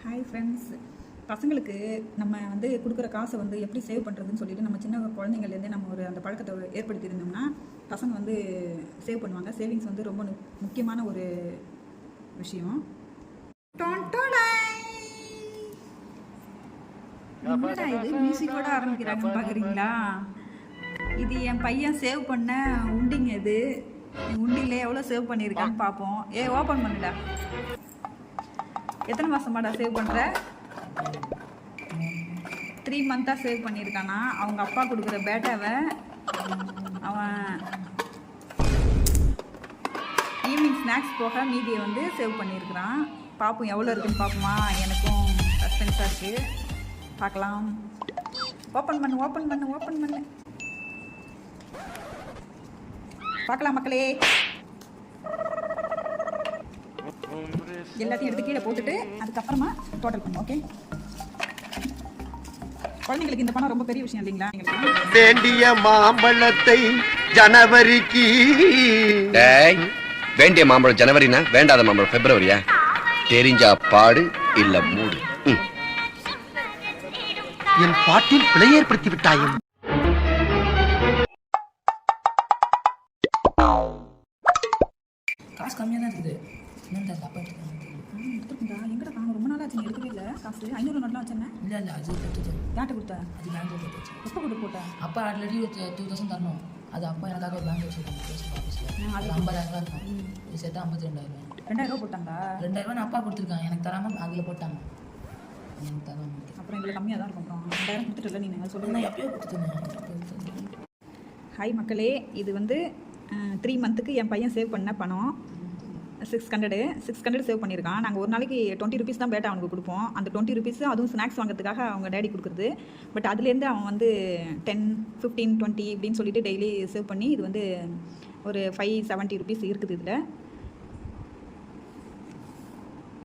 Hi friends. பசங்களுக்கு நம்ம வந்து கொடுக்குற காசை வந்து எப்படி சேவ் பண்ணுறதுன்னு சொல்லிட்டு நம்ம சின்ன குழந்தைங்கள்லேருந்தே நம்ம அந்த பழக்கத்தை ஏற்படுத்தியிருந்தோம்னா பசங்க வந்து சேவ் பண்ணுவாங்க. சேவிங்ஸ் வந்து ரொம்ப முக்கியமான ஒரு விஷயம். என்னடா இது மியூசிக்கோட ஆரம்பிக்கிறாங்கன்னு பார்க்குறீங்களா? இது என் பையன் சேவ் பண்ண உண்டிங்க. இது உண்டியில் எவ்வளோ சேவ் பண்ணியிருக்கான்னு பார்ப்போம். ஓப்பன் பண்ணுடா. எத்தனை மாதமாடா சேவ் பண்ணுற? 3 மந்த்தாக சேவ் பண்ணியிருக்கானா. அவங்க அப்பா கொடுக்குற பேட்டாவை அவன் ஈவினிங் ஸ்நாக்ஸ் போக மீதியை வந்து சேவ் பண்ணியிருக்கிறான். பார்ப்போம் எவ்வளோ இருக்குன்னு பார்ப்போமா. எனக்கும் சஸ்பென்ஸாக இருக்குது. பார்க்கலாம். ஓப்பன் பண்ணு பார்க்கலாம் மக்களே. எல்லாத்தையும் எடுத்து கீழே போட்டுட்டு அதுக்கப்புறமா டோட்டல் பண்ணும். ஓகே, குழந்தைங்களுக்கு இந்த பணம் ரொம்ப பெரிய விஷயம் இல்லைங்களா? வேண்டிய மாம்பழத்தை ஜனவரிக்கு. வேண்டிய மாம்பழம் ஜனவரினா வேண்டாத மாம்பழம் பிப்ரவரியா? தெரிஞ்சா பாடு இல்ல மூடு. என் பாட்டில் பிழை ஏற்படுத்தி விட்டாயும். காசு கம்மியாக தான் இருக்குது. அப்பா எடுத்துருக்குண்டா. எங்கடா காணும்? ரொம்ப நாளாக ஆச்சு. எடுக்கவே இல்லை காசு. 500 நோட்லாம் வச்சேன். இல்லை அது கொடுத்துட்டு யார்கிட்ட கொடுத்தா? அது பேங்க்கில் கொடுத்துச்சு. எப்போ கொடுத்து போட்டா? அப்பா ஆல்ரெடி 2000 தரணும். அது அப்பா எனக்காக ஒரு பேங்க் வச்சுருக்காங்க போஸ்ட் ஆஃபீஸில். அது 50,000 இருக்கும். இது சேர்த்தா 52,000. 2000 போட்டாங்களா? 2000 அப்பா கொடுத்துருக்காங்க. எனக்கு தராமல் அதில் போட்டாங்க. எனக்கு தராமல் அப்புறம் எங்களுக்கு கம்மியாக தான் இருக்கும். அப்புறம் 2000 கொடுத்துட்டு நீங்கள் சொல்லுங்கள். நான் எப்பயோ கொடுத்துட்டேன். ஹாய் மக்களே. இது வந்து 3 மந்த்துக்கு என் பையன் சேவ் பண்ண பணம் 600 சேவ் பண்ணியிருக்கான். நாங்கள் ஒரு நாளைக்கு 20 ருபீஸ் தான் பேட்டா அவனுக்கு கொடுப்போம். அந்த 20 ருபீஸ் அதுவும் ஸ்நாக்ஸ் வாங்கிறதுக்காக அவங்க டேடி கொடுக்குறது. பட் அதுலேருந்து அவன் வந்து 10, 15, 20 இப்படின்னு சொல்லிட்டு டெய்லி சேவ் பண்ணி இது வந்து ஒரு 570 ருபீஸ் இருக்குது இதில்.